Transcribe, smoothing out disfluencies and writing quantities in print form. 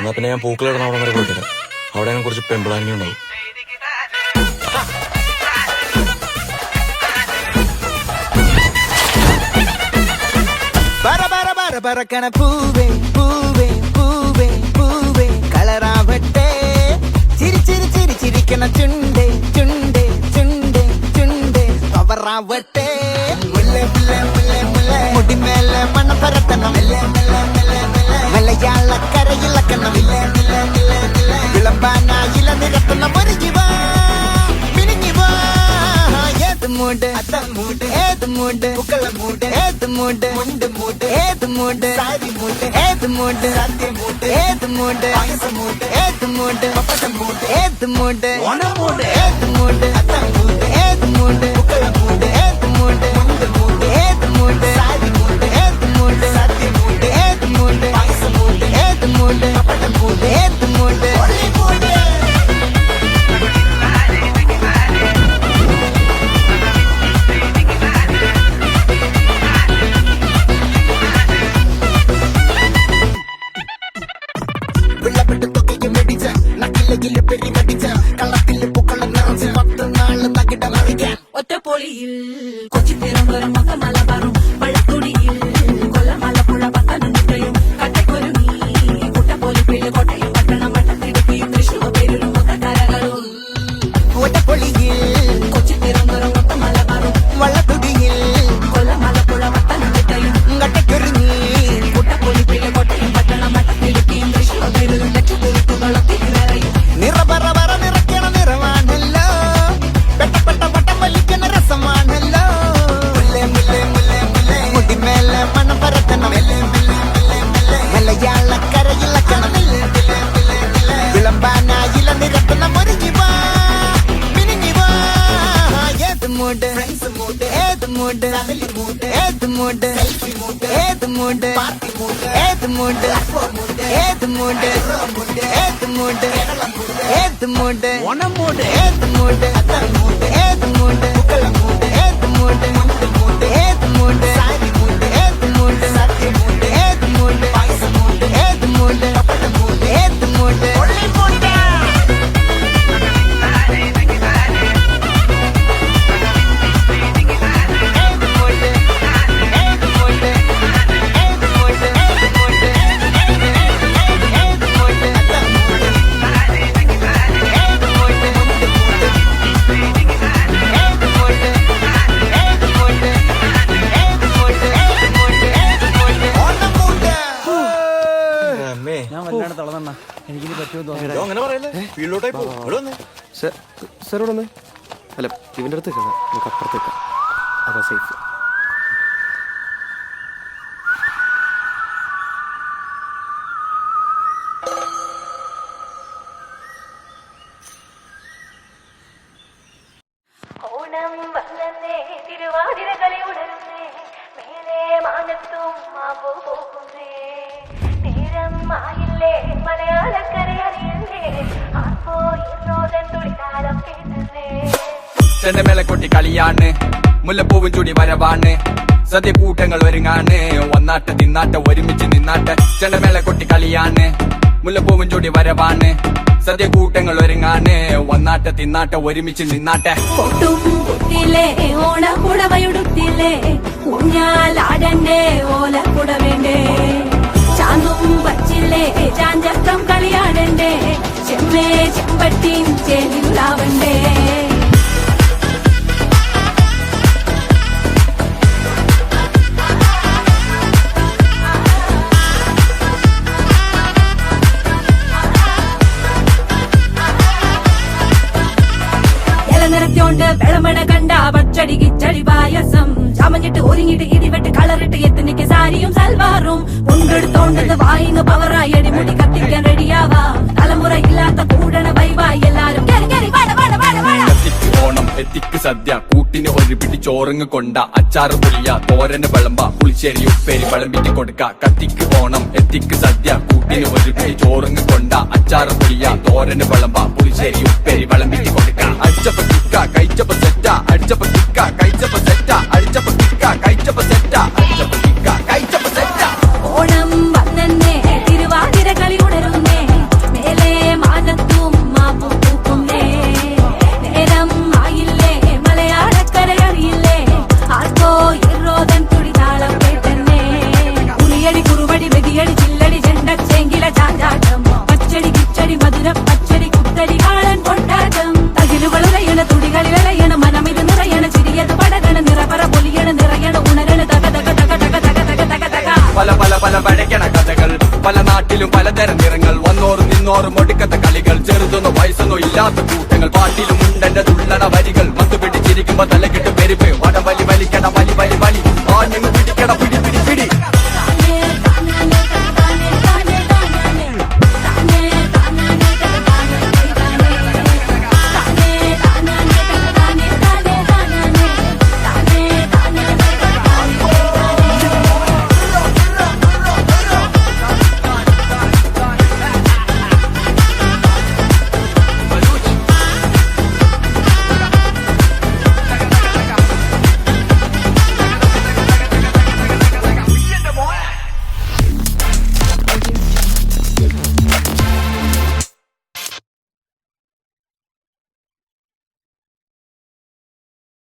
എന്നാ പിന്നെ ഞാൻ പൂക്കളിടുന്ന അവിടെ വരെ പോയിട്ടില്ല. അവിടെ ഞാൻ കുറച്ച് പെമ്പിളാനി ഉണ്ടാവും. പറക്കണ പൂവേ പൂവേ പൂവേ പൂവേ കളറാവട്ടെ ചിരി ചിരി ചിരി ചിരിക്കണ ചുണ്ടേ ചുണ്ടേ ചുണ്ടേ ചുണ്ടേ പവറാവട്ടെ മുടിമേലെ മണ്ണ പരത്തണം മലയാളക്കരയിളക്കണം വിളമ്പാനായില നിരത്തുന്ന മരുകിവാ മിനിങ്ങിവാ ഏത് മൂട് ഏത് മൂട് പൂക്കള മൂട് ഏത് മൂട് മുണ്ട് മൂട് ഏത് മൂട് സാരി മൂട് ഏത് മൂട് സത്യ മൂട് ഏത് മൂട് പായസ മൂട് ഏത് മൂട് പപ്പടം മൂട് ഏത് മൂട് ഓണം മൂട് ഏത് മൂട് അത്തം മൂട് ഏത് മൂട് പൂക്കള മൂട് ഏത് മൂട് മുണ്ട് മൂട് ഏത് മൂട് സാരി മൂട് ഏത് മൂട് സത്യ മൂട് ഏത് മൂട് പായസ മൂട് ഏത് മൂട് പപ്പടം മൂട് ഏത് മൂട് ഒറ്റപ്പൊളിയിൽ കൊച്ചി തിരുവനന്തപുരം മൊത്തം മലബാറും വള്ളത്തുടിയിൽ കൊല്ലമലപ്പുഴ പത്തനംതിട്ടയും കട്ടക്കൊരുങ്ങി കുട്ടപ്പൊലിപ്പില് കോട്ടയം പട്ടണം വട്ടത്തിടുക്കിയും തൃശ്ശൂർ പേരൂരും മൊത്തക്കരകളും ഒറ്റപ്പൊളിയിൽ കൊച്ചി തിരുവനന്തപുരം മൊത്തം മലബാറും വള്ളത്തുടിയിൽ കൊല്ലമലപ്പുഴ പത്തനംതിട്ടയും കട്ടക്കൊരുങ്ങി കുട്ടപ്പൊലിപ്പില് കോട്ടയം പട്ടണം വട്ടത്തിടുക്കിയും തൃശ്ശൂർ പേരൂരും ലക്ഷത്തുരുത്തുകളും തിരുവരയും നിറപറ നിറയ്ക്കണ നിറവാണല്ലോ പെട്ടപ്പെട്ട വട്ടം വലിക്കണ രസമാണല്ലോ മുടിമേലെ മണം പരത്തണം മലയാളക്കരയിളക്കണം വിളമ്പാനായില നിരത്തുന്ന മരുകിവാ മിനിങ്ങിവാ ഏത് മൂട് ഏത് മൂട് ഏത് മൂട് ഏത് മൂട് ഏത് മൂട് ഏത് മൂട് ഏത് മൂട് ഏത് മൂട് ഓണം മൂട് ഏത് മൂട് അത്തം മൂട് ഏത് മൂട് പൂക്കള മൂട് ഏത് മൂട് മുണ്ട് മൂട് ഏത് മൂട് സാരി മൂട് ഏത് മൂട് സത്യ മൂട് ഏത് മൂട് പായസ മൂട് ഏത് മൂട് പപ്പടം മൂട് ഏത് മൂട് ഞാൻ വല്ലാണ്ട് തളർന്ന എനിക്കിനി പറ്റുമെന്ന് തോന്നുന്നു. അങ്ങനെ പറയല്ലേ, ഫീൽഡിലോട്ടായി പോകും. സാറോട് ഒന്ന് അല്ല ഇവന്റെ അടുത്ത് നമുക്ക് അപ്പുറത്തേക്ക് അതാ സേഫ്. ഓണം വന്നേ തിരുവാതിരകളി ഉണർന്നേ മേലെ മാനത്തും മാമ്പോ പോകുന്നേ നേരം ആയില്ലേ മലയാളക്കര അറിയണ്ടേ ആർപ്പോ ഇന്നോതൻ തുളിതാളം കേട്ടേ ചെണ്ടമേള കൊട്ടി കളിയാണ് മുല്ലപ്പൂവും ചൂടി വരവാണ് സദ്യ കൂട്ടങ്ങൾ ഒരുങ്ങാണ് ഒന്നാട്ട് തിന്നാട്ട് ഒരുമിച്ച് നിന്നാട്ട് ചെണ്ടമേള കൊട്ടി കളിയാണ് മുല്ലപ്പൂവും ചൂടി വരവാണ് സദ്യ കൂട്ടങ്ങൾ ഒരുങ്ങാണ് ഒന്നാട്ട് തിന്നാട്ട് ഒരുമിച്ച് നിന്നാട്ടെ പൊട്ടും കുത്തിയില്ലേ ഓണക്കുടവയുടുത്തില്ലേ ഊഞ്ഞാലാടണ്ടേ ഓലക്കുട വേണ്ടേ ചാന്തും പച്ചില്ലേ ചാഞ്ചക്കം കളിയാടണ്ടേ ചെമ്മേ ചെമ്പട്ടിൻ ചേലിലാവണ്ടേ നിറത്തോണ്ട് വെളമണ കണ്ട പച്ചടി കിച്ചടി പായസം ചമഞ്ഞിട്ട് ഒരുങ്ങിട്ട് ഇടിവെട്ട് കളറിട്ട് എത്തിനിക്ക് സാരിയും സൽവാറും കൊണ്ടെടുത്തോണ്ടെന്ന് വായിന്ന് പവറായി അടിമുടി കത്തിക്കാൻ റെഡിയാവാം തലമുറ ഇല്ലാത്ത കൂടണ വൈവായി എല്ലാരും കത്തിക്ക് ഓണം എത്തിക്ക് സദ്യ കൂട്ടിന് ഒരു പിടി ചോറങ്ങ് കൊണ്ട അച്ചാറ് പുളിയ തോരന് വിളമ്പ പുളിശ്ശേരി ഉപ്പേരി വിളമ്പിട്ട് കൊടുക്ക കത്തിക്ക് ഓണം എത്തിക്ക് സദ്യ കൂട്ടിന് ഒരു പിടി ചോറങ്ങ് കൊണ്ട അച്ചാറ് പുളിയ തോരന് വിളമ്പ പുളിശ്ശേരി ഉപ്പേരി വിളമ്പിട്ട് കൊടുക്ക അടിച്ചപ്പ കിക്ക കഴിച്ചപ്പ സെറ്റ അടിച്ചപ്പ കിക്ക കഴിച്ചപ്പ സെറ്റ അടിച്ചപ്പ കിക്ക കഴിച്ചപ്പ സെറ്റ അടിച്ചപ്പ കിക്ക കഴിച്ചപ്പ സെറ്റ ഓണം വന്നേ തിരുവാതിര കളി ഉണരുന്നേ പല നാട്ടിലും പലതരം നിറങ്ങൾ വന്നോറും നിന്നോറും ഒടുക്കത്തെ കളികൾ ചെറുതൊന്നോ വയസ്സൊന്നോ ഇല്ലാത്ത കൂട്ടങ്ങൾ പാട്ടിലും ഉണ്ടെന്റെ തുള്ളണ വരികൾ മത്തു പിടിച്ചിരിക്കുമ്പോ തലകിട്ട് പെരുപ്പ് വടവലി വലിക്കട വലി വലി